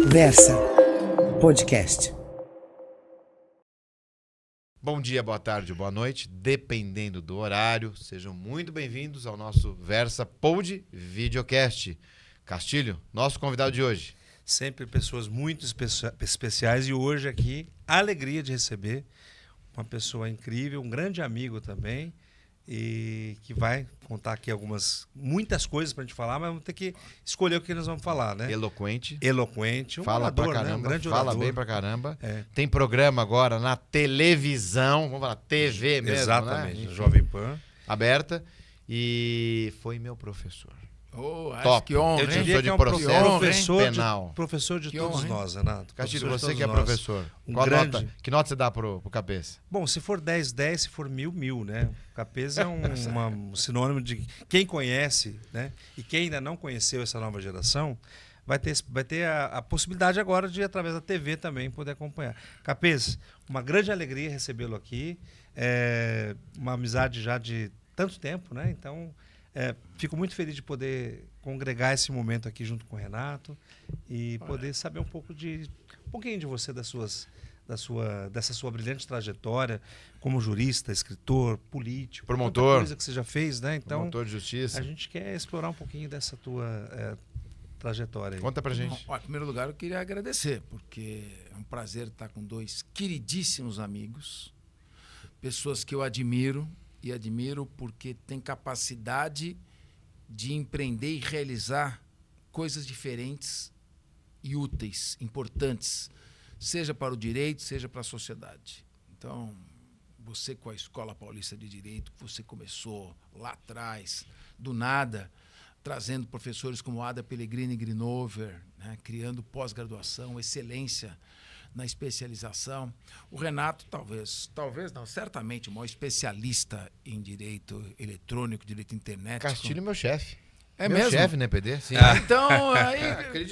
Versa Podcast. Bom dia, boa tarde, boa noite, dependendo do horário. Sejam muito bem-vindos ao nosso Versa Pod Videocast. Castilho, nosso convidado de hoje. Sempre pessoas muito especiais e hoje aqui, a alegria de receber uma pessoa incrível, um grande amigo também, e que vai contar aqui muitas coisas pra gente falar, mas vamos ter que escolher o que nós vamos falar, né? Eloquente, um fala orador, pra caramba, né? Um grande fala orador. bem pra caramba. É. Tem programa agora na televisão, vamos falar TV mesmo, Exatamente, né? Jovem Pan. Aberta, e foi meu professor. Top. Que honra, Eu hein? diria que é um penal. professor de Que todos honra, nós, Renato. Castilho, Professor você de que é todos nós. professor, Um qual grande... nota, que nota você dá pro Cabeça? Bom, se for 10, 10, se for 1000, 1000, né? Capês é um sinônimo de quem conhece, né? E quem ainda não conheceu essa nova geração, vai ter a possibilidade agora de, através da TV também, poder acompanhar. Capês, uma grande alegria recebê-lo aqui. Uma amizade já de tanto tempo, né? Então, fico muito feliz de poder congregar esse momento aqui junto com o Renato e poder saber um pouquinho de você, dessa sua brilhante trajetória como jurista, escritor, político, Promotor. tanta coisa que você já fez, né? Então, Promotor de justiça. a gente quer explorar um pouquinho dessa tua trajetória aí. Conta pra gente. Em primeiro lugar, eu queria agradecer, porque é um prazer estar com dois queridíssimos amigos, pessoas que eu admiro, e admiro porque têm capacidade de empreender e realizar coisas diferentes e úteis, importantes, seja para o direito, seja para a sociedade. Então, você com a Escola Paulista de Direito, você começou lá atrás, do nada, trazendo professores como Ada Pellegrini e Grinover, né, criando pós-graduação, excelência na especialização. O Renato, talvez não, certamente o maior especialista em direito eletrônico, direito internet. Castilho é meu chefe. É meu mesmo? chefe, né, PD? Sim. Então,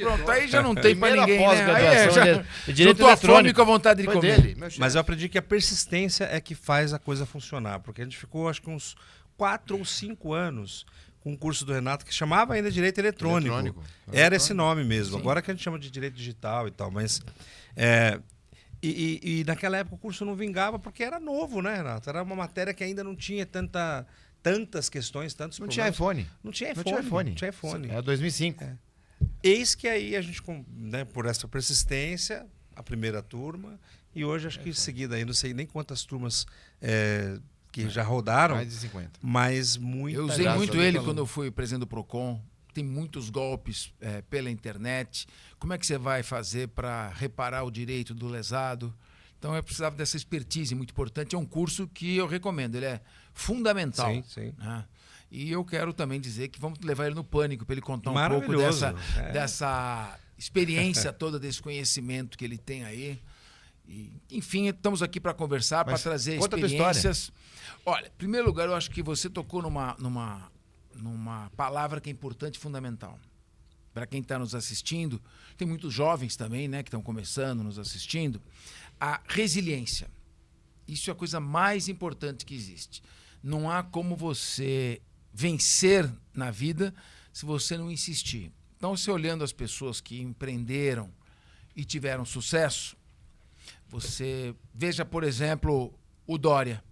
pronto, aí já não tem para ninguém, né? Pós-graduação de direito eu tô eletrônico. fome com a vontade de Foi comer. dele, meu chefe. Mas eu aprendi que a persistência é que faz a coisa funcionar, porque a gente ficou, acho que uns 4 ou 5 anos com um curso do Renato que chamava ainda Direito Eletrônico. Era esse nome mesmo. Sim. Agora que a gente chama de Direito Digital e tal, mas... E naquela época o curso não vingava porque era novo, né, Renato? Era uma matéria que ainda não tinha tantas questões, tantos Não problemas. tinha iPhone. Não tinha Não iPhone. tinha iPhone. É 2005. Eis que aí a gente, né, por essa persistência, a primeira turma, e hoje acho que em seguida aí, não sei nem quantas turmas que já rodaram, Mais de 50. mas muita. Eu usei graças muito a Deus. ele quando eu fui presidente do PROCON. Tem muitos golpes pela internet. Como é que você vai fazer para reparar o direito do lesado? Então, eu precisava dessa expertise muito importante. É um curso que eu recomendo. Ele é fundamental. Sim, sim. Né? E eu quero também dizer que vamos levar ele no Pânico para ele contar um pouco Maravilhoso. dessa experiência toda, desse conhecimento que ele tem aí. E, enfim, estamos aqui para conversar, para trazer conta a tua história. experiências. Olha, em primeiro lugar, eu acho que você tocou numa palavra que é importante e fundamental. Para quem está nos assistindo, tem muitos jovens também, né, que estão começando, nos assistindo. A resiliência. Isso é a coisa mais importante que existe. Não há como você vencer na vida se você não insistir. Então, você olhando as pessoas que empreenderam e tiveram sucesso, você veja, por exemplo, o Dória.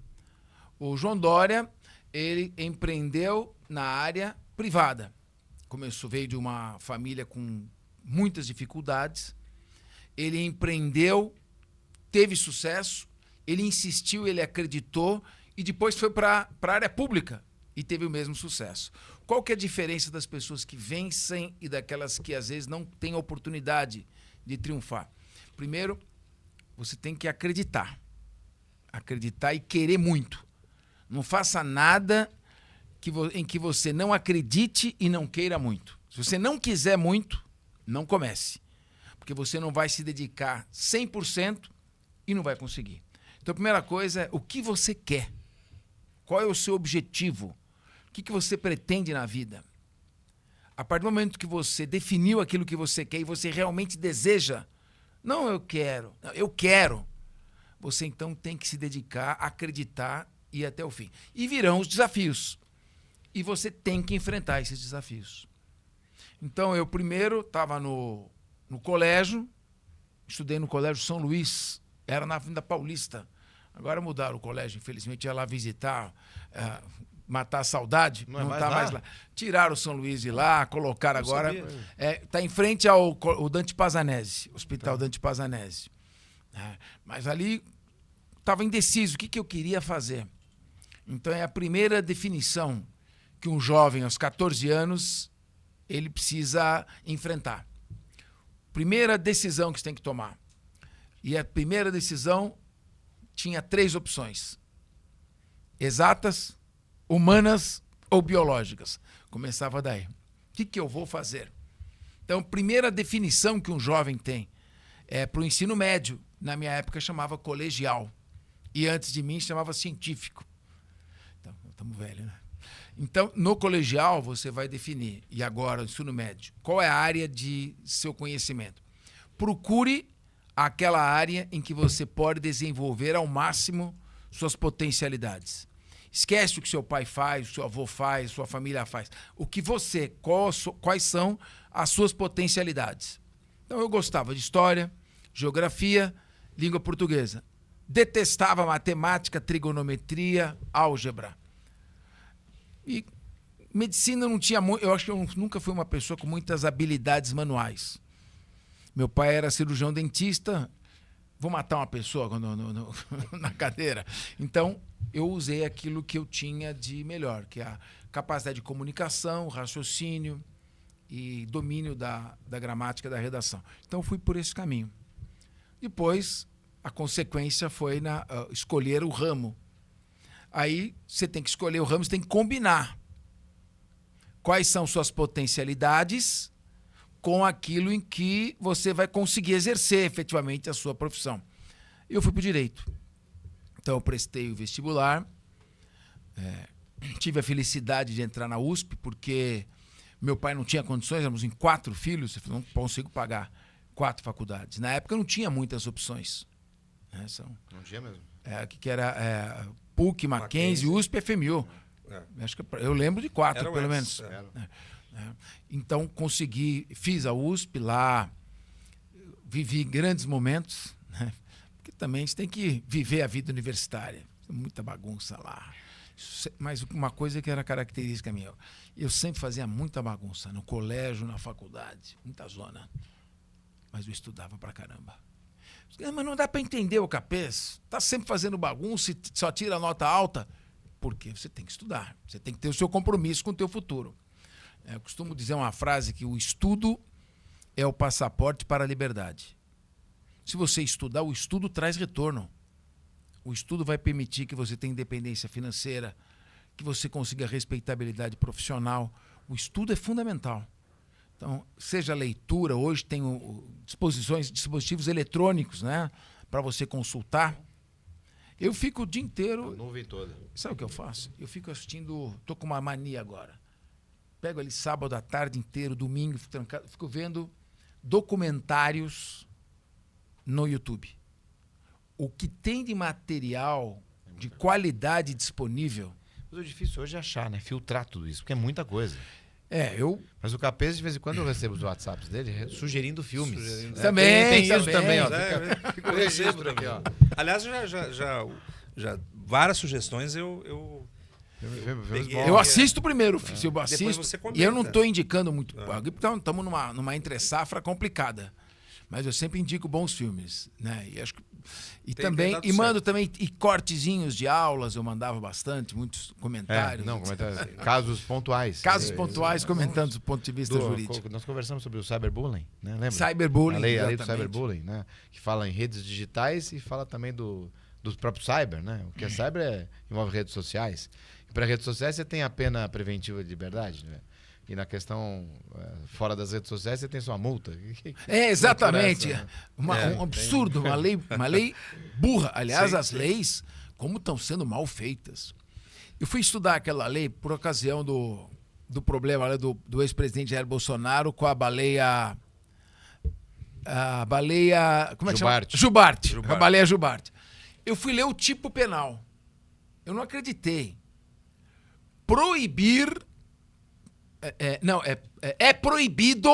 O João Dória, ele empreendeu na área privada. Veio de uma família com muitas dificuldades. Ele empreendeu, teve sucesso, ele insistiu, ele acreditou e depois foi para a área pública e teve o mesmo sucesso. Qual que é a diferença das pessoas que vencem e daquelas que às vezes não têm a oportunidade de triunfar? Primeiro, você tem que acreditar. Acreditar e querer muito. Não faça nada em que você não acredite e não queira muito. Se você não quiser muito, não comece. Porque você não vai se dedicar 100% e não vai conseguir. Então, a primeira coisa é o que você quer. Qual é o seu objetivo? O que você pretende na vida? A partir do momento que você definiu aquilo que você quer e você realmente deseja, não eu quero, não, eu quero. Você então tem que se dedicar, acreditar e ir até o fim. E virão os desafios. E você tem que enfrentar esses desafios. Então, eu primeiro estava no colégio, estudei no Colégio São Luís, era na Avenida Paulista. Agora mudaram o colégio, infelizmente, ia lá visitar, matar a saudade, não está mais lá. Tiraram o São Luís de lá, colocaram agora... Está em frente ao Dante Pazanese, Hospital Dante Pazanese. Mas ali estava indeciso o que eu queria fazer. Então, é a primeira definição que um jovem, aos 14 anos, ele precisa enfrentar. Primeira decisão que você tem que tomar. E a primeira decisão tinha 3 opções. Exatas, humanas ou biológicas. Começava daí. O que eu vou fazer? Então, primeira definição que um jovem tem é para o ensino médio. Na minha época chamava colegial. E antes de mim chamava científico. Então, estamos velhos, né? Então, no colegial, você vai definir, e agora, no ensino médio, qual é a área de seu conhecimento. Procure aquela área em que você pode desenvolver ao máximo suas potencialidades. Esquece o que seu pai faz, o seu avô faz, sua família faz. O que você, quais são as suas potencialidades. Então, eu gostava de história, geografia, língua portuguesa. Detestava matemática, trigonometria, álgebra. E medicina não tinha muito... Eu acho que eu nunca fui uma pessoa com muitas habilidades manuais. Meu pai era cirurgião dentista. Vou matar uma pessoa na cadeira. Então, eu usei aquilo que eu tinha de melhor, que é a capacidade de comunicação, raciocínio e domínio da gramática da redação. Então, eu fui por esse caminho. Depois, a consequência foi escolher o ramo. Aí, você tem que escolher o ramo, você tem que combinar quais são suas potencialidades com aquilo em que você vai conseguir exercer efetivamente a sua profissão. Eu fui para o direito. Então, eu prestei o vestibular, tive a felicidade de entrar na USP, porque meu pai não tinha condições, éramos em 4 filhos, eu não consigo pagar 4 faculdades. Na época, não tinha muitas opções. Né? Não tinha mesmo? Que era PUC, Mackenzie, USP e FMU. Acho que eu lembro de 4, pelo menos. Então, fiz a USP lá, vivi grandes momentos, né? Porque também a gente tem que viver a vida universitária. Muita bagunça lá. Mas uma coisa que era característica minha, eu sempre fazia muita bagunça, no colégio, na faculdade, muita zona. Mas eu estudava pra caramba. Mas não dá para entender o capês. Está sempre fazendo bagunça e só tira nota alta. Porque você tem que estudar. Você tem que ter o seu compromisso com o teu futuro. Eu costumo dizer uma frase que o estudo é o passaporte para a liberdade. Se você estudar, o estudo traz retorno. O estudo vai permitir que você tenha independência financeira, que você consiga respeitabilidade profissional. O estudo é fundamental. Então, seja leitura, hoje tem dispositivos eletrônicos, né, para você consultar. Eu fico o dia inteiro... A nuvem toda. Sabe o que eu faço? Eu fico assistindo... Estou com uma mania agora. Pego ali sábado à tarde inteiro, domingo, fico vendo documentários no YouTube. O que tem de material de qualidade disponível... Mas o difícil hoje é achar, né? Filtrar tudo isso, porque é muita coisa. Mas o Capês, de vez em quando, eu recebo os WhatsApps dele sugerindo filmes. Também, tem isso também, ó. Fica o registro aqui, ó. Aliás, já várias sugestões eu assisto primeiro, eu assisto, você comenta. E eu não estou indicando muito. Estamos numa entre-safra complicada. Mas eu sempre indico bons filmes, né? E mando também cortezinhos de aulas, eu mandava bastante, muitos comentários. Casos pontuais. Casos pontuais, comentando do ponto de vista jurídico. Nós conversamos sobre o cyberbullying, né? Lembra? Cyberbullying, a lei do cyberbullying, né? Que fala em redes digitais e fala também do próprio cyber, né? O que é cyber envolve redes sociais. E para redes sociais você tem a pena preventiva de liberdade, né? E na questão fora das redes sociais você tem sua multa. Exatamente. Essa, né? Um absurdo, uma lei burra. Aliás, as leis, como estão sendo mal feitas. Eu fui estudar aquela lei por ocasião do problema do ex-presidente Jair Bolsonaro com a baleia... Como é que chama? Jubarte. A baleia Jubarte. Eu fui ler o tipo penal. Eu não acreditei. Proibir Não, é proibido.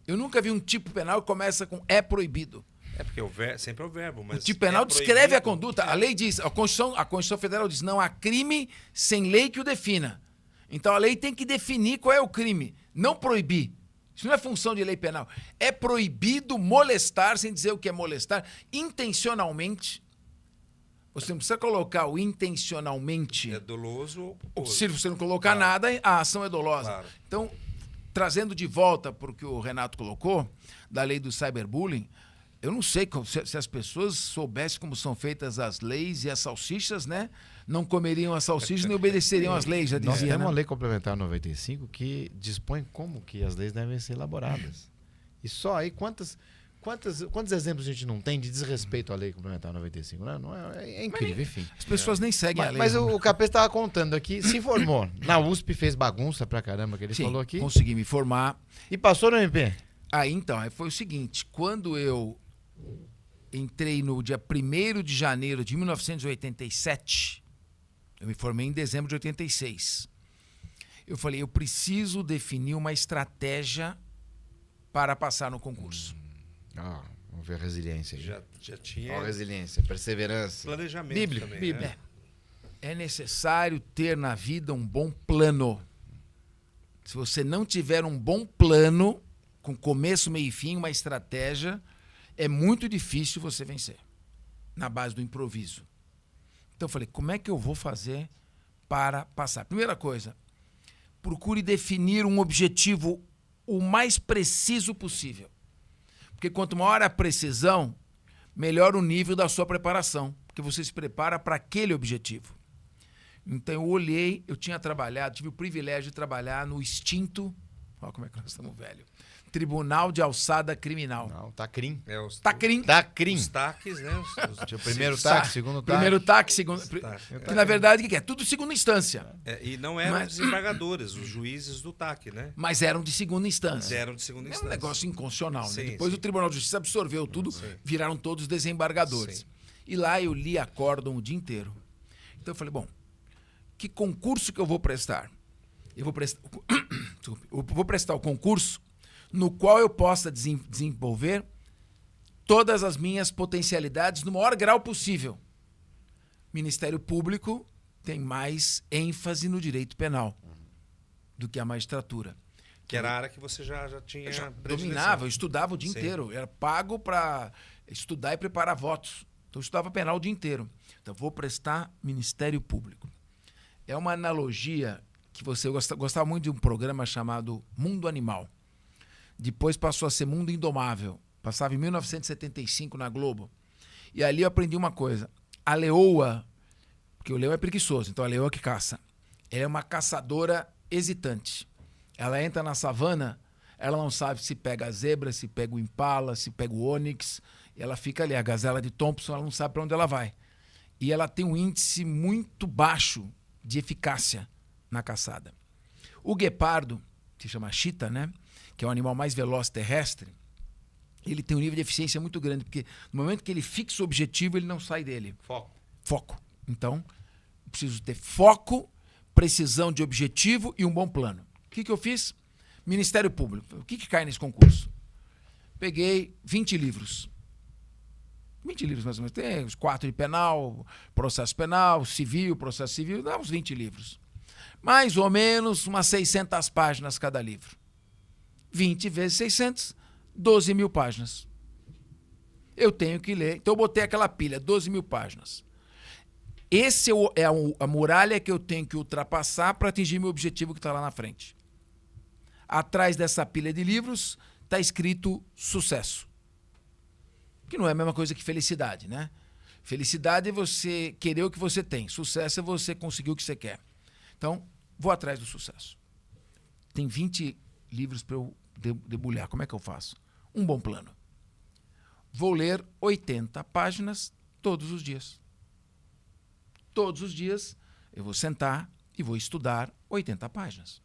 Eu nunca vi um tipo penal que começa com é proibido. É porque sempre é o verbo, mas O tipo penal é descreve proibido. a conduta. A lei diz, a Constituição Federal diz, não há crime sem lei que o defina. Então a lei tem que definir qual é o crime, não proibir. Isso não é função de lei penal. É proibido molestar, sem dizer o que é molestar, intencionalmente. Você não precisa colocar o intencionalmente. É doloso ou culposo. Se você não colocar nada, a ação é dolosa. Claro. Então, trazendo de volta para o que o Renato colocou, da lei do cyberbullying, eu não sei se as pessoas soubessem como são feitas as leis e as salsichas, né? Não comeriam as salsichas nem obedeceriam às leis, já Nós dizia, temos né? uma lei complementar 95 que dispõe como que as leis devem ser elaboradas. E só aí, quantos exemplos a gente não tem de desrespeito à lei complementar 95? Né? Não é incrível, enfim. As pessoas nem seguem a lei. Mas né? o Capês estava contando aqui, se formou. Na USP fez bagunça pra caramba, que ele Sim, falou aqui. consegui me formar. E passou no MP. Aí foi o seguinte, quando eu entrei no dia 1º de janeiro de 1987, eu me formei em dezembro de 86, eu falei, eu preciso definir uma estratégia para passar no concurso. Vamos ver a resiliência aí. Já tinha Ó, resiliência, perseverança. planejamento Bíblico, também. Bíblia. Né? É necessário ter na vida um bom plano. Se você não tiver um bom plano, com começo, meio e fim, uma estratégia, é muito difícil você vencer, na base do improviso. Então eu falei, como é que eu vou fazer para passar? Primeira coisa, procure definir um objetivo o mais preciso possível. Porque quanto maior a precisão, melhor o nível da sua preparação, porque você se prepara para aquele objetivo. Então eu olhei, eu tinha trabalhado, tive o privilégio de trabalhar no extinto, olha como é que nós estamos velho, Tribunal de Alçada Criminal. Não, Tacrim. Tacrim. Tacrim. Os taques, né? Tinha o primeiro taque, segundo taque. Primeiro taque, segundo... Que na verdade, o que é? Tudo segunda instância. E não eram Mas- desembargadores, os juízes do TAC, né? Mas eram de segunda instância. Eram de segunda É um instância. negócio inconstitucional, né? Sim, Depois sim. o Tribunal de Justiça absorveu tudo, viraram todos desembargadores. Sim. E lá eu li acórdão o dia inteiro. Então eu falei, bom, que concurso que eu vou prestar? Eu vou prestar, eu vou prestar o concurso no qual eu possa desenvolver todas as minhas potencialidades no maior grau possível. Ministério Público tem mais ênfase no direito penal do que a magistratura. Que era a área que você já tinha Eu já predileção. dominava, eu estudava o dia Sim. inteiro. Eu era pago para estudar e preparar votos. Então eu estudava penal o dia inteiro. Então vou prestar Ministério Público. É uma analogia que você gostava muito de um programa chamado Mundo Animal. Depois passou a ser Mundo Indomável. Passava em 1975 na Globo. E ali eu aprendi uma coisa. A leoa, porque o leão é preguiçoso, então a leoa que caça. Ela é uma caçadora hesitante. Ela entra na savana, ela não sabe se pega a zebra, se pega o impala, se pega o ônix. Ela fica ali, a gazela de Thompson, ela não sabe para onde ela vai. E ela tem um índice muito baixo de eficácia na caçada. O guepardo, que se chama chita, né? Que é o animal mais veloz terrestre, ele tem um nível de eficiência muito grande, porque no momento que ele fixa o objetivo, ele não sai dele. Foco. Então, eu preciso ter foco, precisão de objetivo e um bom plano. O que eu fiz? Ministério Público. O que cai nesse concurso? Peguei 20 livros. 20 livros mais ou menos. Tem os 4 de penal, processo penal, civil, processo civil, dá uns 20 livros. Mais ou menos umas 600 páginas cada livro. 20 vezes 600, 12 mil páginas. Eu tenho que ler. Então eu botei aquela pilha, 12 mil páginas. Esse é a muralha que eu tenho que ultrapassar para atingir meu objetivo que está lá na frente. Atrás dessa pilha de livros está escrito sucesso. Que não é a mesma coisa que felicidade, né? Felicidade é você querer o que você tem. Sucesso é você conseguir o que você quer. Então, vou atrás do sucesso. Tem 20 livros para eu debulhar. Como é que eu faço? Um bom plano. Vou ler 80 páginas todos os dias. Todos os dias eu vou sentar e vou estudar 80 páginas.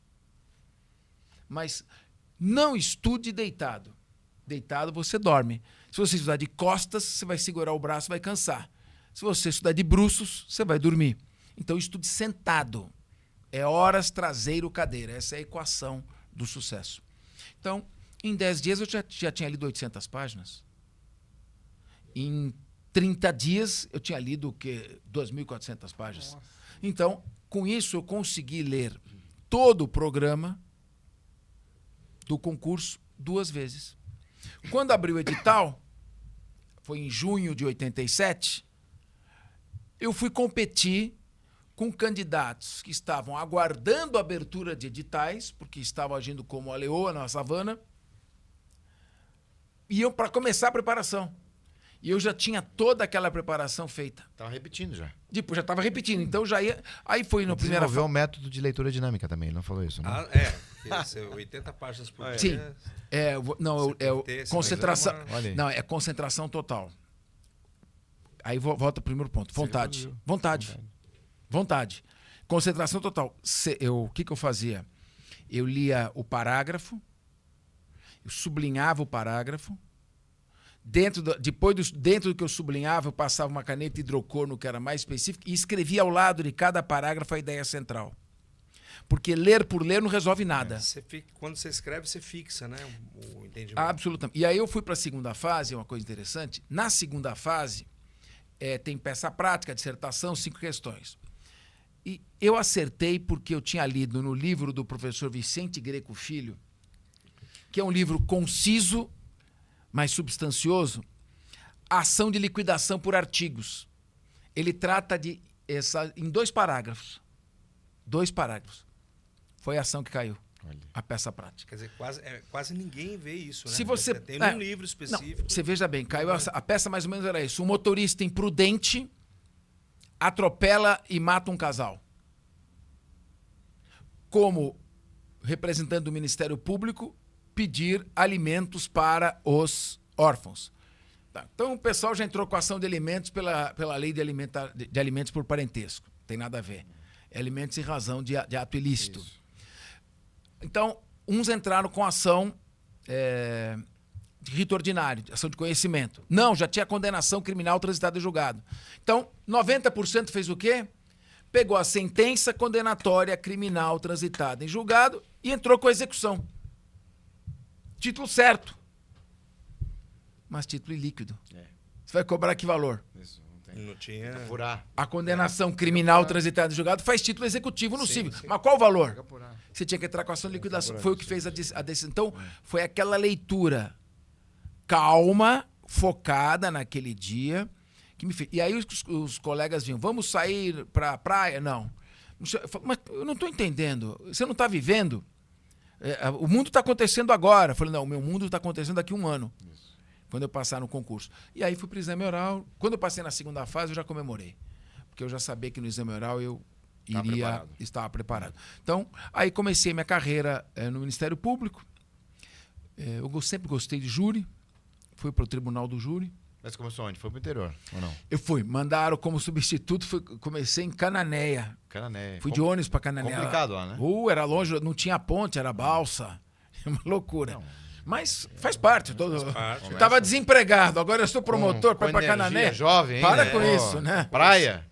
Mas não estude deitado. Deitado você dorme. Se você estudar de costas, você vai segurar o braço e vai cansar. Se você estudar de bruços, você vai dormir. Então estude sentado. É horas traseiro cadeira. Essa é a equação do sucesso. Então, em 10 dias eu já tinha lido 800 páginas. Em 30 dias eu tinha lido o quê? 2.400 páginas. Nossa. Então, com isso eu consegui ler todo o programa do concurso 2 vezes. Quando abriu o edital, foi em junho de 87, eu fui competir com candidatos que estavam aguardando a abertura de editais, porque estavam agindo como a leoa na savana, e iam para começar a preparação. E eu já tinha toda aquela preparação feita. Estava repetindo já. Tipo, já estava repetindo. Então já ia. Aí foi no primeiro. Desenvolveu o método de leitura dinâmica também, ele não falou isso, né? Esse é 80 páginas por dia. Sim. Concentração. Não, é concentração total. Aí volta ao primeiro ponto. Vontade. Concentração total. O que eu fazia? Eu lia o parágrafo, eu sublinhava o parágrafo. Dentro do que eu sublinhava, eu passava uma caneta hidrocorno que era mais específica e escrevia ao lado de cada parágrafo a ideia central. Porque ler por ler não resolve nada. Quando você escreve, você fixa, né, o entendimento. Absolutamente. E aí eu fui para a segunda fase, é uma coisa interessante. Na segunda fase, tem peça prática, dissertação, 5 questões. E eu acertei porque eu tinha lido no livro do professor Vicente Greco Filho, que é um livro conciso, mais substancioso, ação de liquidação por artigos. Ele trata em 2 parágrafos. 2 parágrafos. Foi a ação que caiu. Olha. A peça prática. Quer dizer, quase ninguém vê isso, né? Se você, tem um livro específico. Não, você veja bem, caiu a peça mais ou menos era isso. Um motorista imprudente atropela e mata um casal. Como representante do Ministério Público, pedir alimentos para os órfãos. Tá. Então o pessoal já entrou com a ação de alimentos pela lei de alimentos por parentesco. Não tem nada a ver. É alimentos em razão de ato ilícito. Isso. Então, uns entraram com ação de rito ordinário, ação de conhecimento. Não, já tinha condenação criminal transitada em julgado. Então, 90% fez o quê? Pegou a sentença condenatória criminal transitada em julgado e entrou com a execução. Título certo. Mas título ilíquido. Você vai cobrar que valor? Isso, não tinha. A condenação criminal transitada em julgado faz título executivo no civil. Mas qual o valor? Você tinha que entrar com ação de liquidação. Foi o que fez a decisão. Então, foi aquela leitura calma, focada naquele dia, que me fez. E aí os colegas vinham, vamos sair para a praia? Não. Mas eu não estou entendendo. Você não está vivendo? O mundo está acontecendo agora. Eu falei, não, o meu mundo está acontecendo daqui a 1 ano. Isso. Quando eu passar no concurso. E aí fui para o exame oral. Quando eu passei na segunda fase, eu já comemorei. Porque eu já sabia que no exame oral eu estava preparado. Então, aí comecei minha carreira no Ministério Público. Eu sempre gostei de júri. Fui para o Tribunal do Júri. Mas começou onde? Foi para o interior ou não? Eu fui. Mandaram como substituto. Comecei em Cananéia. Fui de ônibus para Cananéia. Complicado lá, né? Era longe. Não tinha ponte, era balsa. Uma loucura. Não. Mas faz parte. Eu estava desempregado. Agora eu sou promotor para ir para Cananéia. Jovem, para com isso, né? Praia.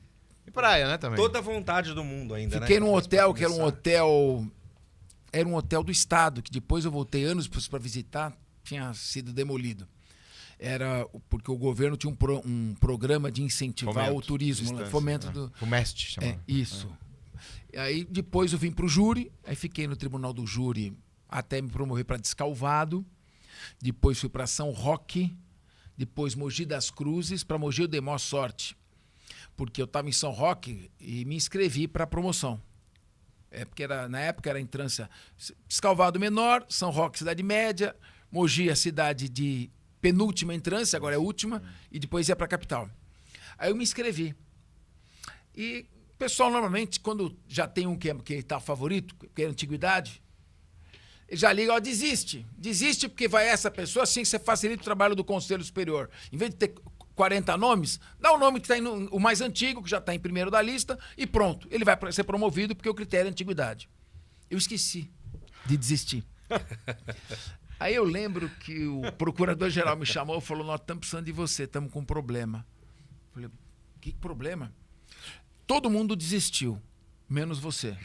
E praia, né, também. Toda a vontade do mundo ainda, Fiquei num hotel que era um hotel... Era um hotel do Estado, que depois eu voltei anos para visitar, tinha sido demolido. Era porque o governo tinha um programa de incentivar o turismo. Fomento do... Fumeste, chamava. Isso. E aí depois eu vim para o júri, aí fiquei no Tribunal do Júri até me promover para Descalvado. Depois fui para São Roque, depois Mogi das Cruzes, para Mogi eu dei maior sorte. Porque eu estava em São Roque e me inscrevi para a promoção. Porque na época era entrância Descalvado menor, São Roque cidade média, Mogi a cidade de penúltima entrância, agora é última, e depois ia para a capital. Aí eu me inscrevi. E o pessoal normalmente, quando já tem um que está favorito, que é antiguidade, ele já liga, desiste. Desiste porque vai essa pessoa, assim você facilita o trabalho do Conselho Superior. Em vez de ter 40 nomes, dá o nome que está o mais antigo, que já está em primeiro da lista, e pronto. Ele vai ser promovido porque o critério é antiguidade. Eu esqueci de desistir. Aí eu lembro que o procurador-geral me chamou e falou, nós estamos precisando de você, estamos com um problema. Eu falei, que problema? Todo mundo desistiu, menos você.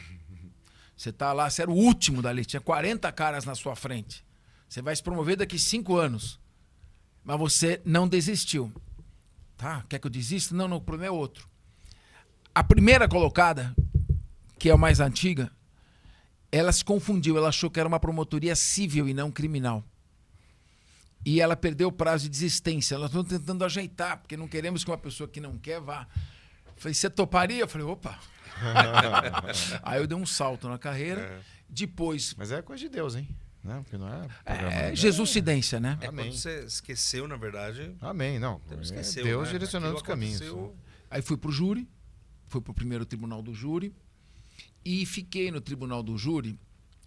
Você tá lá, você era o último da lista, tinha 40 caras na sua frente. Você vai se promover daqui 5 anos. Mas você não desistiu. Tá? Quer que eu desista? Não, o problema é outro. A primeira colocada, que é a mais antiga, ela se confundiu, ela achou que era uma promotoria civil e não criminal. E ela perdeu o prazo de desistência. Elas estão tentando ajeitar, porque não queremos que uma pessoa que não quer vá. Falei, você toparia? Eu falei, opa. Aí eu dei um salto na carreira. Depois... Mas é coisa de Deus, hein? Não, porque não é... Jesuscidência, né? Amém. Quando você esqueceu, na verdade... Amém, não. Esqueceu, Deus né? direcionando Aquilo os caminhos. aconteceu. Aí fui pro júri, fui pro primeiro tribunal do júri e fiquei no tribunal do júri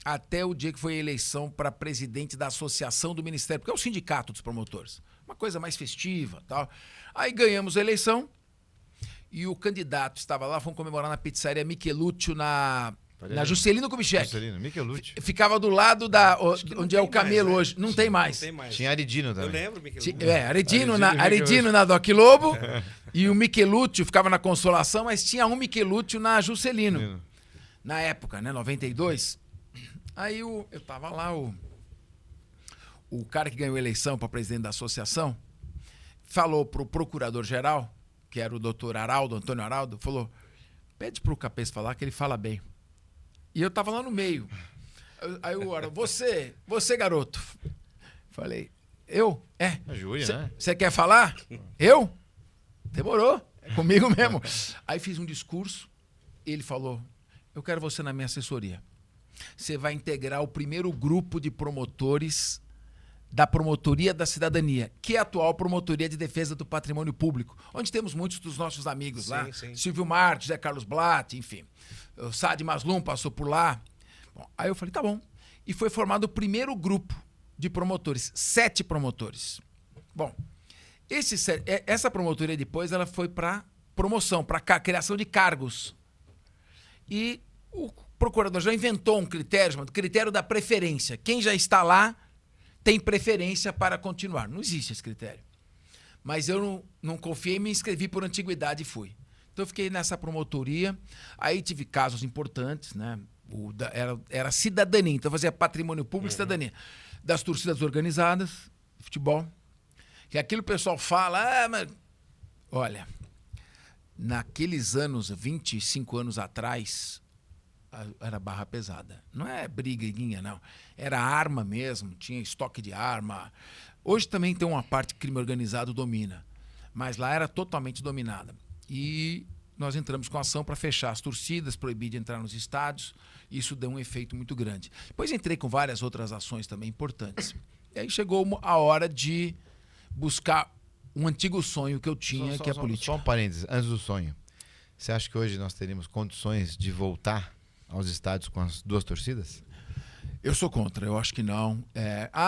até o dia que foi a eleição para presidente da associação do Ministério, porque é o sindicato dos promotores. Uma coisa mais festiva, tal. Aí ganhamos a eleição e o candidato estava lá, fomos comemorar na pizzaria Michelutio na Juscelino Kubitschek. Juscelino, Michelutio. Ficava do lado onde é o Camelo hoje. Não tem mais. Tinha Aridino também. Eu lembro, Michelutio. Aridino na Doc Lobo e o Michelutio ficava na Consolação, mas tinha um Michelutio na Juscelino. Na época, né, 92. Aí eu tava lá, o cara que ganhou a eleição para presidente da associação falou pro procurador-geral, que era o doutor Antônio Araldo, falou, pede pro Capês falar que ele fala bem. E eu tava lá no meio. Aí o Araldo, você garoto. Falei, eu? É. A Júlia, né? Você quer falar? Eu? Demorou. É comigo mesmo. Aí fiz um discurso, ele falou, eu quero você na minha assessoria. Você vai integrar o primeiro grupo de promotores da Promotoria da Cidadania, que é a atual Promotoria de Defesa do Patrimônio Público, onde temos muitos dos nossos amigos lá. Sim. Silvio Martins, Zé Carlos Blatt, enfim. O Saad Maslum passou por lá. Bom, aí eu falei, tá bom. E foi formado o primeiro grupo de promotores, 7 promotores. Bom, essa promotoria depois ela foi para promoção, para criação de cargos. E o procurador já inventou um critério, chamado critério da preferência. Quem já está lá tem preferência para continuar. Não existe esse critério. Mas eu não confiei, me inscrevi por antiguidade e fui. Então eu fiquei nessa promotoria, aí tive casos importantes, né? Era cidadania, então fazia patrimônio público e cidadania. Das torcidas organizadas, de futebol, que aquilo o pessoal fala, mas... Olha, naqueles anos, 25 anos atrás, era barra pesada. Não é briguinha, não. Era arma mesmo, tinha estoque de arma. Hoje também tem uma parte que crime organizado domina, mas lá era totalmente dominada. E nós entramos com ação para fechar as torcidas, proibir de entrar nos estádios. Isso deu um efeito muito grande. Depois entrei com várias outras ações também importantes. E aí chegou a hora de buscar um antigo sonho que eu tinha, que é a política. Só um parênteses, antes do sonho. Você acha que hoje nós teríamos condições de voltar aos estádios com as 2 torcidas? Eu sou contra, eu acho que não.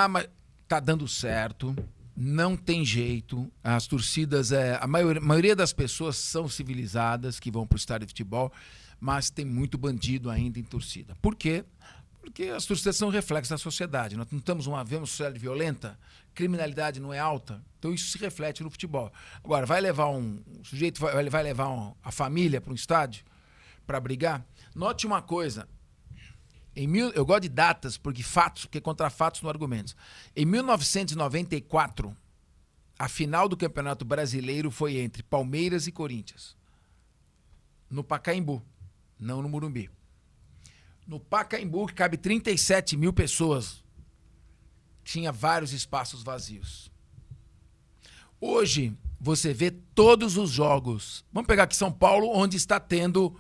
Mas tá dando certo, não tem jeito. As torcidas, a maioria das pessoas são civilizadas que vão para o estádio de futebol, mas tem muito bandido ainda em torcida. Por quê? Porque as torcidas são reflexos da sociedade. Nós não estamos vemos sociedade violenta, criminalidade não é alta, então isso se reflete no futebol. Agora, vai levar o sujeito vai levar a família para um estádio para brigar? Note uma coisa, eu gosto de datas, porque contra fatos não argumentos. Em 1994, a final do Campeonato Brasileiro foi entre Palmeiras e Corinthians. No Pacaembu, não no Morumbi. No Pacaembu, que cabe 37 mil pessoas, tinha vários espaços vazios. Hoje, você vê todos os jogos. Vamos pegar aqui São Paulo, onde está tendo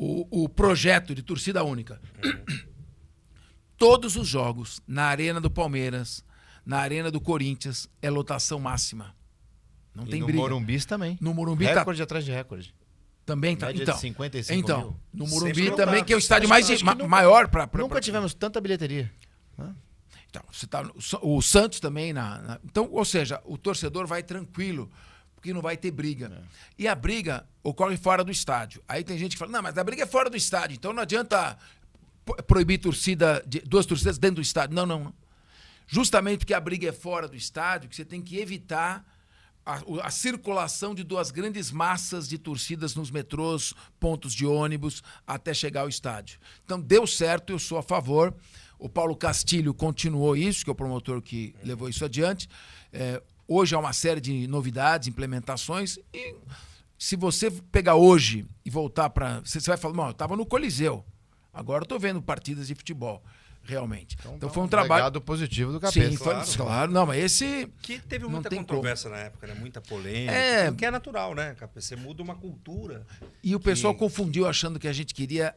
o projeto de torcida única. Todos os jogos, na Arena do Palmeiras, na Arena do Corinthians, é lotação máxima. Não tem briga. No Morumbi também. No Morumbi recorde atrás de recorde. Também tá. Média Então, de 55 mil. No Morumbi Sempre também, lotado. que é o estádio maior para... Nunca tivemos tanta bilheteria. Então, você tá, o Santos também. Então, ou seja, o torcedor vai tranquilo, porque não vai ter briga. E a briga ocorre fora do estádio. Aí tem gente que fala, não, mas a briga é fora do estádio, então não adianta proibir 2 torcidas dentro do estádio. Não. Justamente porque a briga é fora do estádio, que você tem que evitar a circulação de duas grandes massas de torcidas nos metrôs, pontos de ônibus, até chegar ao estádio. Então, deu certo, eu sou a favor. O Paulo Castilho continuou isso, que é o promotor que levou isso adiante. Hoje há uma série de novidades, implementações, e se você pegar hoje e voltar para... Você vai falar, eu estava no Coliseu, agora eu estou vendo partidas de futebol. Realmente. Então foi um trabalho... legado positivo do Capês. Sim, claro. Não, mas esse... Que teve muita controvérsia na época, né? Muita polêmica. O que é natural, né? Você muda uma cultura. E o pessoal confundiu achando que a gente queria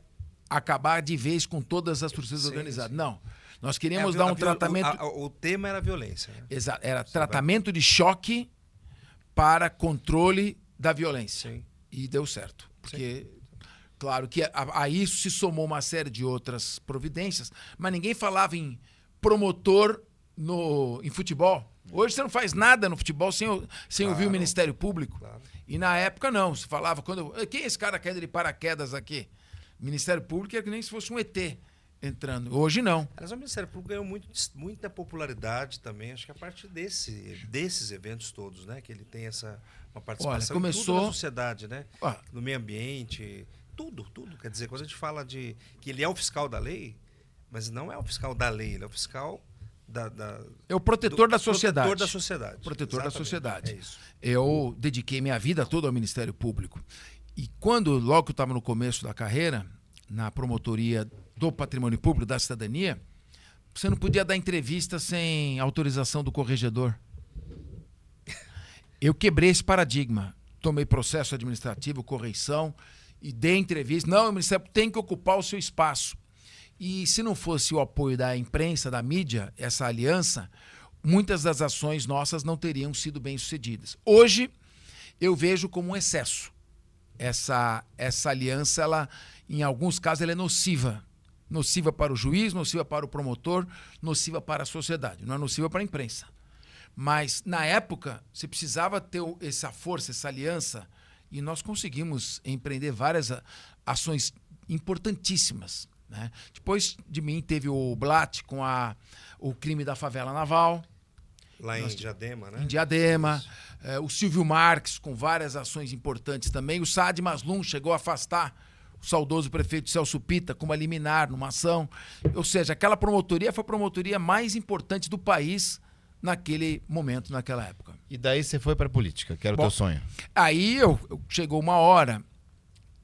acabar de vez com todas as torcidas organizadas. Não. Nós queríamos dar um tratamento... O tema era a violência. Né? Exato. Era tratamento de choque para controle da violência. Sim. E deu certo. Porque... Claro que a isso se somou uma série de outras providências, mas ninguém falava em promotor em futebol. Hoje você não faz nada no futebol sem ouvir o Ministério Público. Claro. E na época não, se falava, quem é esse cara caindo de paraquedas aqui? Ministério Público é que nem se fosse um ET entrando. Hoje não. Mas o Ministério Público ganhou muita popularidade também, acho que a partir desses eventos todos, né? Que ele tem uma participação em tudo na sociedade, né? No meio ambiente... Tudo. Quer dizer, quando a gente fala que ele é o fiscal da lei, mas não é o fiscal da lei, ele é o fiscal é o protetor da sociedade. Protetor da sociedade. Protetor Exatamente. da sociedade. É isso. Eu dediquei minha vida toda ao Ministério Público. E logo que eu estava no começo da carreira, na promotoria do Patrimônio Público, da Cidadania, você não podia dar entrevista sem autorização do corregedor. Eu quebrei esse paradigma. Tomei processo administrativo, correição... E dei entrevista. Não, o Ministério tem que ocupar o seu espaço. E se não fosse o apoio da imprensa, da mídia, essa aliança, muitas das ações nossas não teriam sido bem-sucedidas. Hoje, eu vejo como um excesso. Essa aliança, em alguns casos, ela é nociva. Nociva para o juiz, nociva para o promotor, nociva para a sociedade. Não é nociva para a imprensa. Mas, na época, você precisava ter essa força, essa aliança. E nós conseguimos empreender várias ações importantíssimas. Né? Depois de mim teve o Blatt com o crime da favela naval. Lá em Diadema, né? Em Diadema. O Silvio Marques com várias ações importantes também. O Saad Maslum chegou a afastar o saudoso prefeito Celso Pitta com uma liminar numa ação. Ou seja, aquela promotoria foi a promotoria mais importante do país naquele momento, naquela época. E daí você foi para a política, que era o teu sonho. Aí chegou uma hora,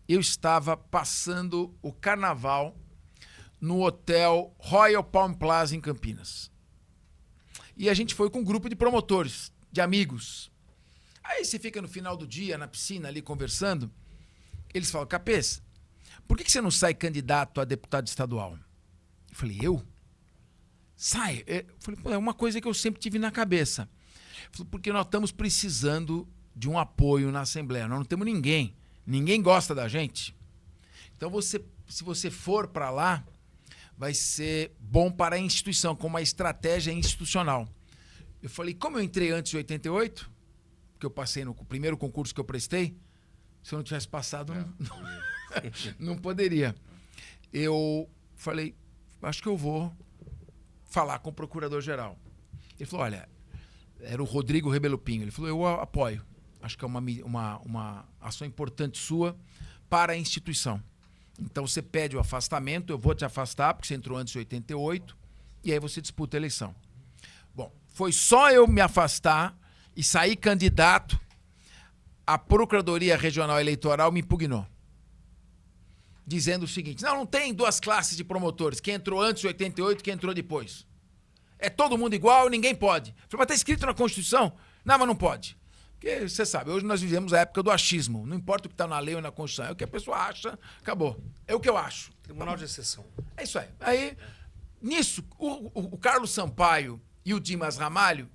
eu estava passando o carnaval no hotel Royal Palm Plaza em Campinas. E a gente foi com um grupo de promotores, de amigos. Aí você fica no final do dia, na piscina ali conversando, eles falam, Capês, por que você não sai candidato a deputado estadual? Eu falei, eu? Sai. Eu falei, é uma coisa que eu sempre tive na cabeça. Falei, porque nós estamos precisando de um apoio na Assembleia. Nós não temos ninguém. Ninguém gosta da gente. Então, se você for para lá, vai ser bom para a instituição, com uma estratégia institucional. Eu falei, como eu entrei antes de 88, que eu passei no primeiro concurso que eu prestei, se eu não tivesse passado, não poderia. Eu falei, acho que eu vou falar com o procurador-geral. Ele falou, olha, era o Rodrigo Rebelo Pinho. Ele falou, eu apoio. Acho que é uma ação importante sua para a instituição. Então você pede o afastamento, eu vou te afastar, porque você entrou antes de 88, e aí você disputa a eleição. Bom, foi só eu me afastar e sair candidato, a Procuradoria Regional Eleitoral me impugnou. Dizendo o seguinte, não tem duas classes de promotores, quem entrou antes de 88 e quem entrou depois. É todo mundo igual, ninguém pode. Eu falei, mas está escrito na Constituição? Não, mas não pode. Porque, você sabe, hoje nós vivemos a época do achismo. Não importa o que está na lei ou na Constituição, é o que a pessoa acha, acabou. É o que eu acho. Tribunal de exceção. É isso aí. Aí, nisso, o Carlos Sampaio e o Dimas Ramalho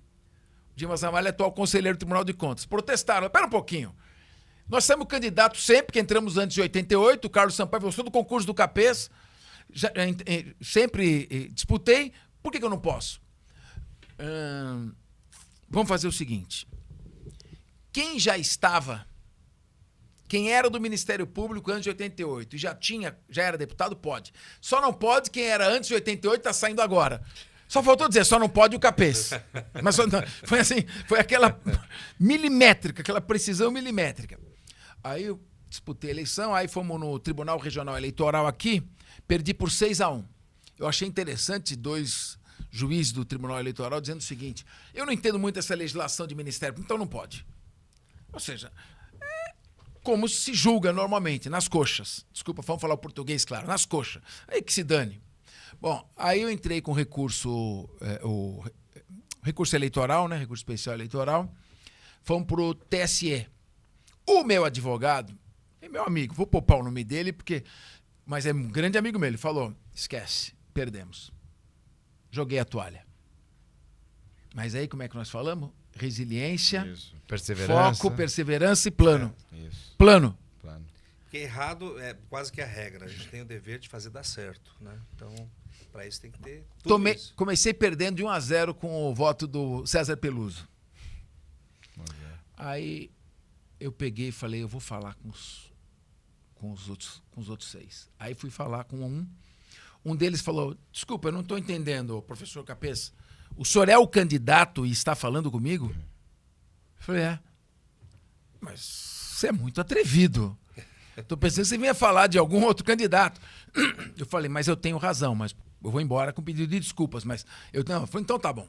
é atual conselheiro do Tribunal de Contas, protestaram. Espera um pouquinho. Nós somos candidatos sempre, que entramos antes de 88, o Carlos Sampaio, eu sou do concurso do Capês, sempre disputei, por que eu não posso? Vamos fazer o seguinte. Quem já era do Ministério Público antes de 88 e já era deputado, pode. Só não pode quem era antes de 88 e está saindo agora. Só faltou dizer, só não pode o Capês. Mas foi assim, foi aquela milimétrica, aquela precisão milimétrica. Aí eu disputei a eleição, aí fomos no Tribunal Regional Eleitoral aqui, perdi por 6-1. Eu achei interessante 2 juízes do Tribunal Eleitoral dizendo o seguinte: eu não entendo muito essa legislação de ministério, então não pode. Ou seja, como se julga normalmente, nas coxas. Desculpa, vamos falar o português, claro, nas coxas. Aí que se dane. Bom, aí eu entrei com recurso, o recurso eleitoral, né, recurso especial eleitoral, fomos pro TSE. O meu advogado, é meu amigo, vou poupar o nome dele, mas é um grande amigo meu, ele falou, esquece, perdemos. Joguei a toalha. Mas aí como é que nós falamos? Resiliência, Isso. Perseverança. foco, perseverança e plano. Isso. Plano. Plano. Porque errado é quase que a regra. A gente tem o dever de fazer dar certo, né? Então, para isso tem que ter tudo isso. Comecei perdendo de 1-0 com o voto do César Peluso. Aí eu peguei e falei, eu vou falar com os outros 6. Aí fui falar com um. Um deles falou, desculpa, eu não estou entendendo, professor Capês. O senhor é o candidato e está falando comigo? Eu falei, é. Mas você é muito atrevido. Estou pensando que você vinha falar de algum outro candidato. Eu falei, mas eu tenho razão, mas eu vou embora com pedido de desculpas. Mas eu não, falei, então tá bom.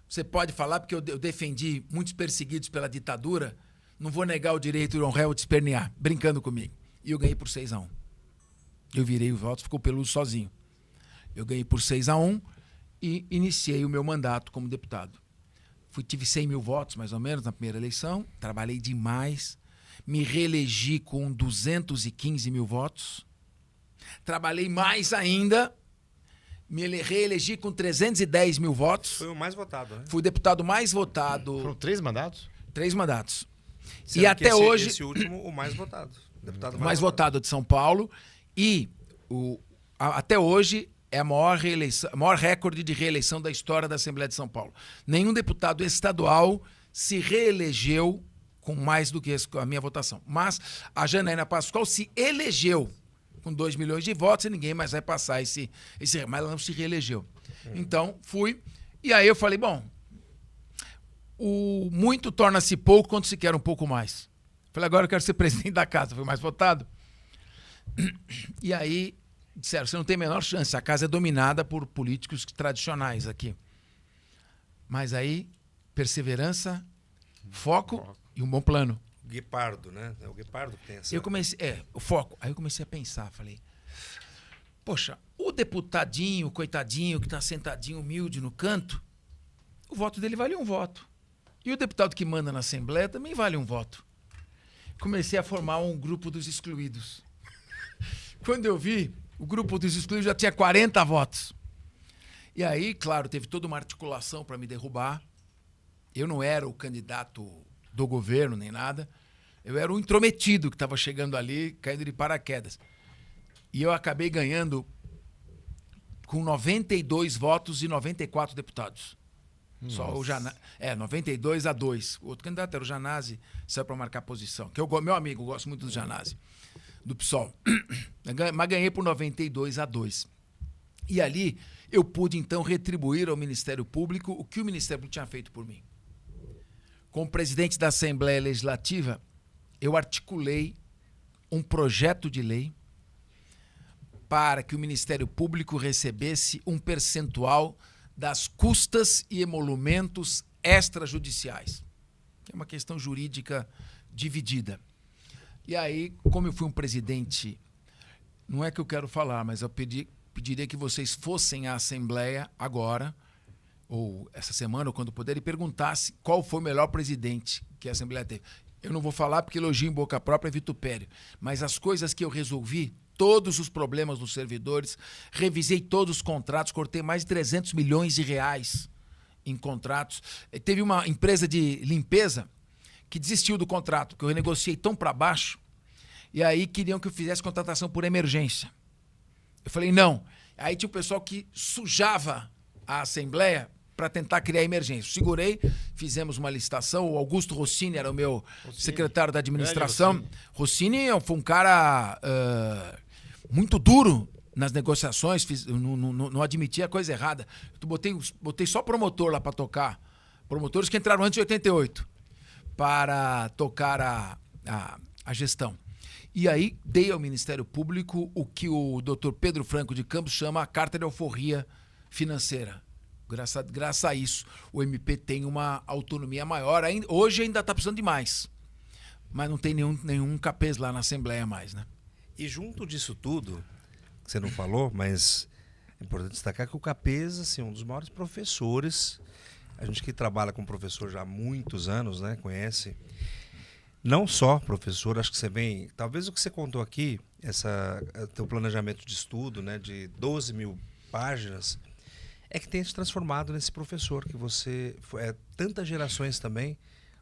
Você pode falar porque eu defendi muitos perseguidos pela ditadura. Não vou negar o direito do réu de espernear, brincando comigo. E eu ganhei por 6-1. Eu virei o voto, ficou Peluso sozinho. Eu ganhei por 6-1 e iniciei o meu mandato como deputado. Tive 100 mil votos, mais ou menos, na primeira eleição. Trabalhei demais. Me reelegi com 215 mil votos. Trabalhei mais ainda. Me reelegi com 310 mil votos. Foi o mais votado, né? Fui o deputado mais votado. Foram 3 mandatos? 3 mandatos. Sendo E até hoje... Esse último, o mais votado. Deputado mais votado de São Paulo. E até hoje é a maior recorde de reeleição da história da Assembleia de São Paulo. Nenhum deputado estadual se reelegeu com mais do que a minha votação. Mas a Janaína Pascoal se elegeu com 2 milhões de votos e ninguém mais vai passar esse mas ela não se reelegeu. Então, fui. E aí eu falei, bom, o muito torna-se pouco quando se quer um pouco mais. Falei, agora eu quero ser presidente da casa. Fui mais votado. E aí disseram, você não tem a menor chance, a casa é dominada por políticos tradicionais aqui. Mas aí, perseverança, foco e um bom plano. Guepardo, né? É o Guepardo que tem essa... o foco. Aí eu comecei a pensar, falei, poxa, o deputadinho, coitadinho, que está sentadinho, humilde no canto, o voto dele vale um voto. E o deputado que manda na Assembleia também vale um voto. Comecei a formar um grupo dos excluídos. Quando eu vi, o grupo dos excluídos já tinha 40 votos. E aí, claro, teve toda uma articulação para me derrubar. Eu não era o candidato do governo nem nada. Eu era o intrometido que estava chegando ali, caindo de paraquedas. E eu acabei ganhando com 92 votos e 94 deputados. Nossa. Só o 92-2. O outro candidato era o Janazzi, saiu para marcar posição. Que meu amigo, eu gosto muito do Janazzi, do PSOL. Mas ganhei por 92-2. E ali eu pude, então, retribuir ao Ministério Público o que o Ministério Público tinha feito por mim. Como presidente da Assembleia Legislativa, eu articulei um projeto de lei para que o Ministério Público recebesse um percentual das custas e emolumentos extrajudiciais. É uma questão jurídica dividida. E aí, como eu fui um presidente, não é que eu quero falar, mas eu pediria que vocês fossem à Assembleia agora, ou essa semana, ou quando puderem, e perguntassem qual foi o melhor presidente que a Assembleia teve. Eu não vou falar porque elogio em boca própria é vitupério, mas as coisas que eu resolvi, todos os problemas dos servidores, revisei todos os contratos, cortei mais de 300 milhões de reais em contratos. Teve uma empresa de limpeza que desistiu do contrato, que eu renegociei tão para baixo, e aí queriam que eu fizesse contratação por emergência. Eu falei, não. Aí tinha o pessoal que sujava a Assembleia para tentar criar emergência. Segurei, fizemos uma licitação, o Augusto Rossini era o meu secretário da administração. Rossini foi um cara muito duro nas negociações, não admitia a coisa errada. Eu botei só promotor lá para tocar. Promotores que entraram antes de 88 para tocar a gestão. E aí dei ao Ministério Público o que o Dr. Pedro Franco de Campos chama a carta de alforria financeira. Graças a isso, o MP tem uma autonomia maior. Hoje ainda está precisando de mais. Mas não tem nenhum capês lá na Assembleia mais, né? E junto disso tudo, que você não falou, mas é importante destacar que o Capês, assim, um dos maiores professores, a gente que trabalha com professor já há muitos anos, né, conhece, não só professor, acho que você vem, talvez o que você contou aqui, teu planejamento de estudo, né, de 12 mil páginas, é que tem se transformado nesse professor, que você, tantas gerações também,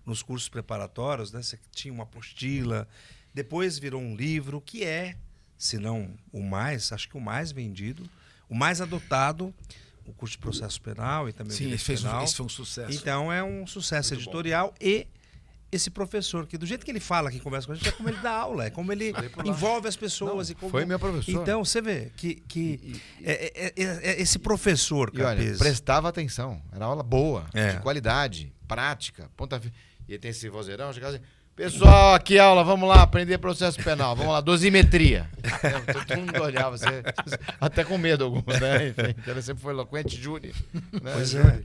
nos cursos preparatórios, né, você tinha uma apostila, depois virou um livro, que é, se não o mais, acho que o mais vendido, o mais adotado, o curso de processo penal e também o direito penal. Esse foi um sucesso. Então é um sucesso muito editorial bom. E esse professor, que do jeito que ele fala, que conversa com a gente, é como ele dá aula, é como ele envolve as pessoas. Não, foi meu professor. Então você vê que esse professor, e olha, prestava atenção, era aula boa, de qualidade, prática, ponta firme. E tem esse vozeirão, chegava assim, pessoal, aqui aula, vamos lá, aprender processo penal, vamos lá, dosimetria. Todo mundo olhava, até com medo alguns, né? Enfim, ele sempre foi eloquente, júri. Né? Pois é.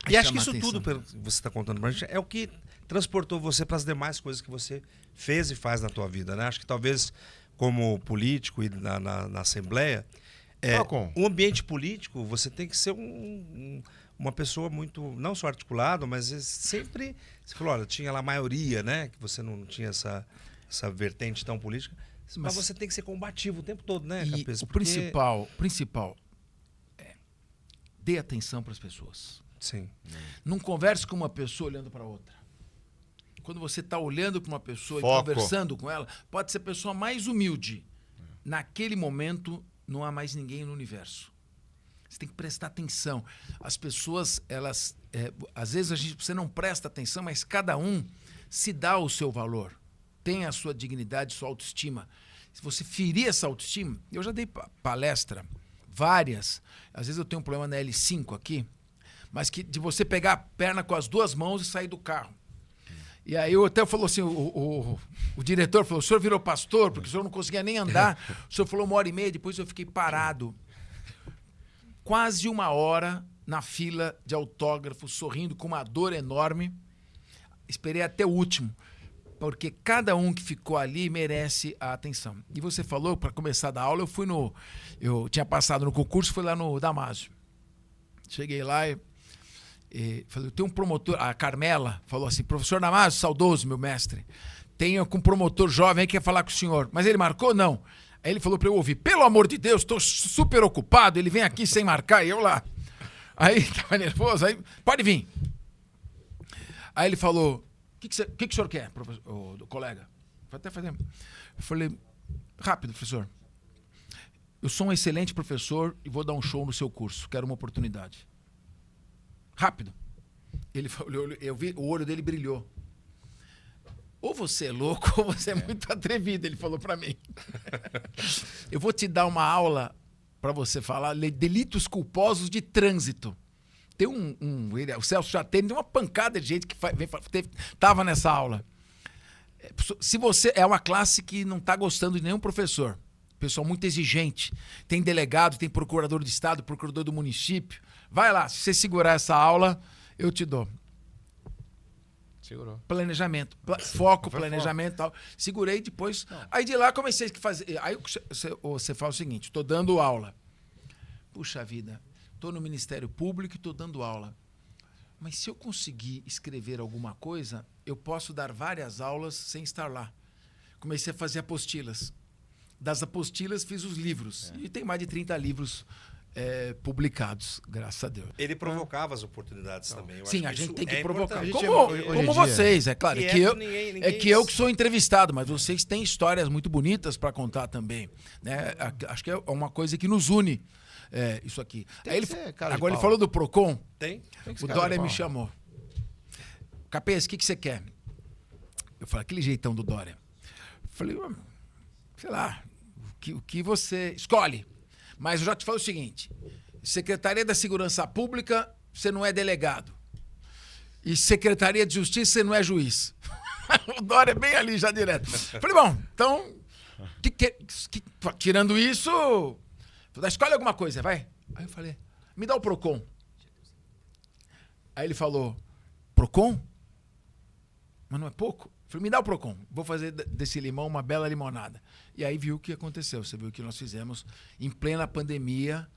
E acho que isso tudo, pelo que você está contando pra gente, é o que transportou você para as demais coisas que você fez e faz na tua vida, né? Acho que talvez como político e na Assembleia, o ambiente político, você tem que ser uma pessoa muito, não só articulada, mas sempre, você falou, olha, tinha lá a maioria, né? Que você não tinha essa vertente tão política, mas você tem que ser combativo o tempo todo, né, Capês? O principal é dê atenção para as pessoas. Sim. Não converse com uma pessoa olhando para outra. Quando você está olhando para uma pessoa Foco. E conversando com ela, pode ser a pessoa mais humilde. Naquele momento, não há mais ninguém no universo. Você tem que prestar atenção. As pessoas, elas... às vezes você não presta atenção, mas cada um se dá o seu valor. Tem a sua dignidade, sua autoestima. Se você ferir essa autoestima... Eu já dei palestra, várias. Às vezes eu tenho um problema na L5 aqui, mas de você pegar a perna com as duas mãos e sair do carro. E aí eu até falou assim, o diretor falou, o senhor virou pastor, porque o senhor não conseguia nem andar. O senhor falou 1h30, depois eu fiquei parado. Quase 1 hora na fila de autógrafo, sorrindo com uma dor enorme. Esperei até o último, porque cada um que ficou ali merece a atenção. E você falou, para começar a dar aula, eu tinha passado no concurso, fui lá no Damásio. Cheguei lá e falei, tem um promotor, a Carmela falou assim, professor Damásio, saudoso, meu mestre, tem um promotor jovem aí que quer falar com o senhor. Mas ele marcou? Não. Aí ele falou para eu ouvir, pelo amor de Deus, estou super ocupado, ele vem aqui sem marcar, e eu lá. Aí, estava nervoso, aí, pode vir. Aí ele falou, o que o senhor quer, professor, o colega? Vou até fazer. Eu falei, rápido, professor. Eu sou um excelente professor e vou dar um show no seu curso, quero uma oportunidade. Rápido. Ele falou, eu vi, o olho dele brilhou. Ou você é louco ou você é muito atrevido, ele falou para mim. Eu vou te dar uma aula para você falar delitos culposos de trânsito. Tem o Celso Chatene, tem uma pancada de gente que estava nessa aula. Se você é uma classe que não está gostando de nenhum professor, pessoal muito exigente, tem delegado, tem procurador de estado, procurador do município, vai lá, se você segurar essa aula, eu te dou. Segurou. Planejamento, foco, planejamento e tal. Segurei depois. Não. Aí de lá comecei a fazer. Aí você fala o seguinte: estou dando aula. Puxa vida, estou no Ministério Público e estou dando aula. Mas se eu conseguir escrever alguma coisa, eu posso dar várias aulas sem estar lá. Comecei a fazer apostilas. Das apostilas fiz os livros. E tem mais de 30 livros publicados, graças a Deus. Ele provocava as oportunidades também. Sim, a gente tem que provocar. Importante. Como vocês, é claro. Ninguém eu que sou entrevistado, mas vocês têm histórias muito bonitas para contar também. Né? Acho que é uma coisa que nos une, isso aqui. Aí agora ele falou do PROCON. Tem o Dória me chamou. Capês, o que você quer? Eu falei, aquele jeitão do Dória. Eu falei, sei lá, o que você escolhe. Mas eu já te falo o seguinte, Secretaria da Segurança Pública, você não é delegado. E Secretaria de Justiça, você não é juiz. O Dória é bem ali já direto. Falei, bom, então, tirando isso, escolhe alguma coisa, vai. Aí eu falei, me dá o Procon. Aí ele falou, Procon? Mas não é pouco? Eu falei, me dá o Procon. Vou fazer desse limão uma bela limonada. E aí viu o que aconteceu. Você viu o que nós fizemos em plena pandemia,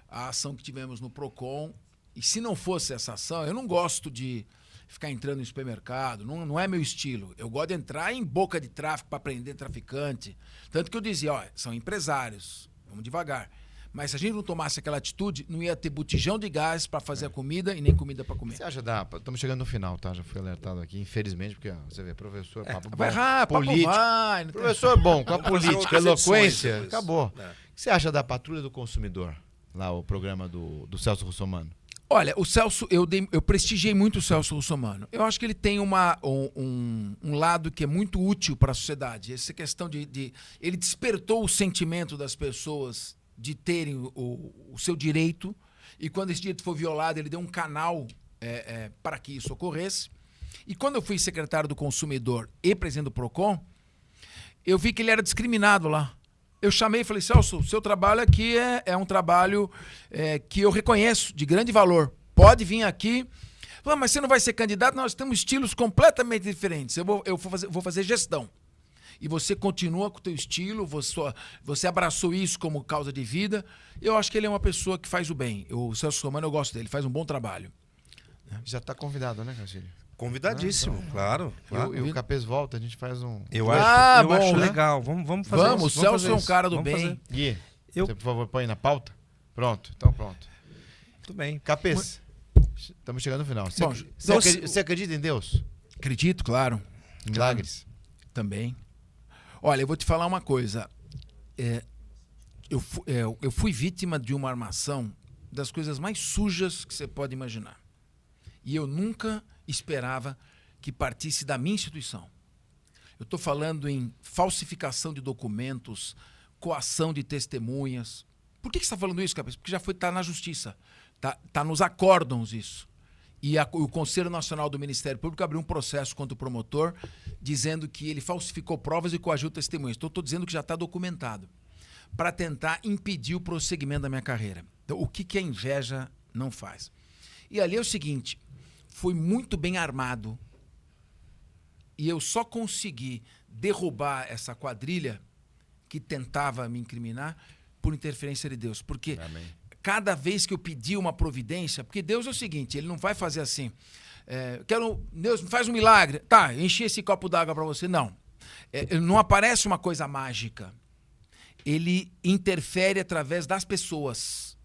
a ação que tivemos no Procon. E se não fosse essa ação, eu não gosto de ficar entrando em supermercado, não é meu estilo. Eu gosto de entrar em boca de tráfico para prender traficante. Tanto que eu dizia, ó, são empresários, vamos devagar. Mas se a gente não tomasse aquela atitude, não ia ter botijão de gás para fazer a comida e nem comida para comer. Você acha estamos chegando no final, tá? Já fui alertado aqui, infelizmente, porque ó, você vê, professor, papo bom, vai rápido, político. vai. Professor bom, com a política, eloquência, edições, acabou. É. O que você acha da Patrulha do Consumidor? Lá, o programa do Celso Russomano. Olha, o Celso, eu prestigiei muito o Celso Russomano. Eu acho que ele tem um lado que é muito útil para a sociedade. Essa questão ele despertou o sentimento das pessoas de terem o seu direito, e quando esse direito for violado, ele deu um canal para que isso ocorresse. E quando eu fui secretário do Consumidor e presidente do Procon, eu vi que ele era discriminado lá. Eu chamei e falei, Celso, o seu trabalho aqui é um trabalho que eu reconheço, de grande valor. Pode vir aqui. Mas você não vai ser candidato? Nós temos estilos completamente diferentes. Eu vou fazer gestão. E você continua com o teu estilo, você abraçou isso como causa de vida. Eu acho que ele é uma pessoa que faz o bem. O Celso Russomano, eu gosto dele, faz um bom trabalho. Já está convidado, né, Castilho? Convidadíssimo, claro. E o Capês volta, a gente faz um... Eu bom, acho né? legal. Vamos fazer Vamos, isso. o Celso fazer é um isso. cara do Vamos bem. fazer. Gui, Eu- você, por favor, põe na pauta? Pronto, então pronto. Muito bem. Capês, estamos chegando no final. Bom, Você acredita em Deus? Acredito, claro. Em milagres? Também. Olha, eu vou te falar uma coisa. Eu fui vítima de uma armação das coisas mais sujas que você pode imaginar. E eu nunca esperava que partisse da minha instituição. Eu estou falando em falsificação de documentos, coação de testemunhas. Por que você está falando isso, cabeça? Porque já está na justiça. Tá nos acórdãos isso. E o Conselho Nacional do Ministério Público abriu um processo contra o promotor dizendo que ele falsificou provas e coagiu testemunhas. Então, estou dizendo que já está documentado para tentar impedir o prosseguimento da minha carreira. Então, o que a inveja não faz? E ali é o seguinte, fui muito bem armado e eu só consegui derrubar essa quadrilha que tentava me incriminar por interferência de Deus. Porque... Amém. Cada vez que eu pedi uma providência, porque Deus é o seguinte, ele não vai fazer assim, Deus faz um milagre, tá, enchi esse copo d'água para você, não. Não aparece uma coisa mágica, ele interfere através das pessoas.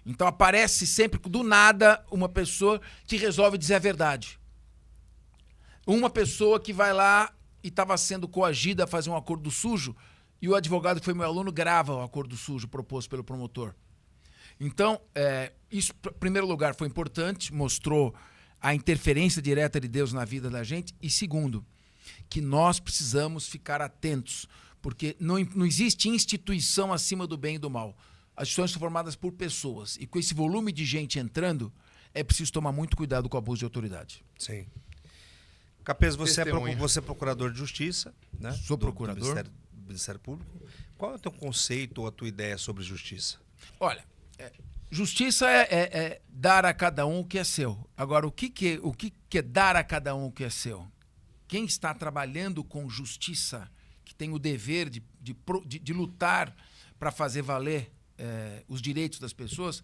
Então aparece sempre, do nada, uma pessoa que resolve dizer a verdade. Uma pessoa que vai lá e estava sendo coagida a fazer um acordo sujo, e o advogado que foi meu aluno grava o acordo sujo proposto pelo promotor. Então, isso, em primeiro lugar, foi importante, mostrou a interferência direta de Deus na vida da gente. E segundo, que nós precisamos ficar atentos, porque não existe instituição acima do bem e do mal. As instituições são formadas por pessoas. E com esse volume de gente entrando, é preciso tomar muito cuidado com o abuso de autoridade. Sim. Capês, você Testemunha. você é procurador de justiça, né? Sou procurador. Do Ministério Público. Qual é o teu conceito ou a tua ideia sobre justiça? Olha, justiça é dar a cada um o que é seu. Agora, o que é dar a cada um o que é seu? Quem está trabalhando com justiça, que tem o dever de lutar para fazer valer os direitos das pessoas,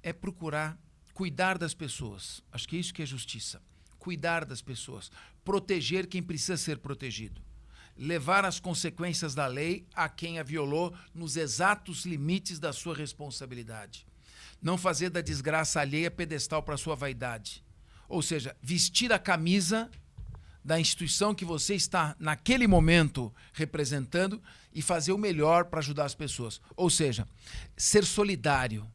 é procurar cuidar das pessoas. Acho que é isso que é justiça. Cuidar das pessoas. Proteger quem precisa ser protegido. Levar as consequências da lei a quem a violou nos exatos limites da sua responsabilidade. Não fazer da desgraça alheia pedestal para a sua vaidade. Ou seja, vestir a camisa da instituição que você está, naquele momento, representando e fazer o melhor para ajudar as pessoas. Ou seja, ser solidário,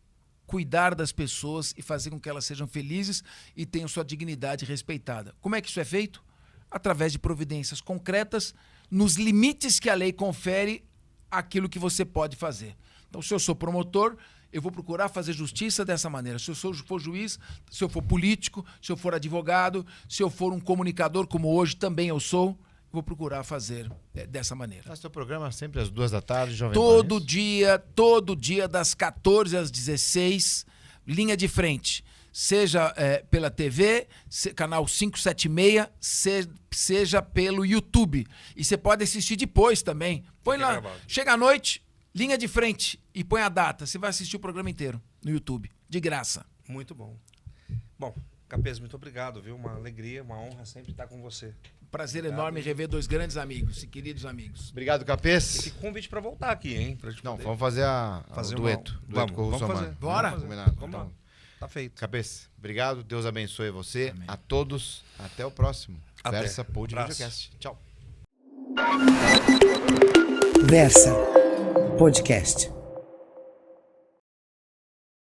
cuidar das pessoas e fazer com que elas sejam felizes e tenham sua dignidade respeitada. Como é que isso é feito? Através de providências concretas, nos limites que a lei confere aquilo que você pode fazer. Então, se eu sou promotor, eu vou procurar fazer justiça dessa maneira. Se eu for juiz, se eu for político, se eu for advogado, se eu for um comunicador, como hoje também eu sou, vou procurar fazer dessa maneira. Faz seu programa sempre às 2h, Jovem Todo Pan, dia, das 14 às 16, linha de frente. Seja pela TV, canal 576, seja pelo YouTube. E você pode assistir depois também. Põe lá, gravado. chega à noite, linha de frente e põe a data. Você vai assistir o programa inteiro no YouTube, de graça. Muito bom. Bom, Capês, muito obrigado, viu? Uma alegria, uma honra sempre estar com você. Prazer enorme rever dois grandes amigos e queridos amigos. Obrigado, Capês. Fica convite para voltar aqui, hein? Pra gente Não, poder vamos fazer fazer o dueto. Dueto com o vamos Russomano. fazer. Bora? Vamos fazer. Combinado. Vamos lá. Então, Tá feito. Capês, obrigado. Deus abençoe você. Amém. A todos. Até o próximo. Até. Versa Pod Abraço. Videocast. Tchau. Versa Podcast.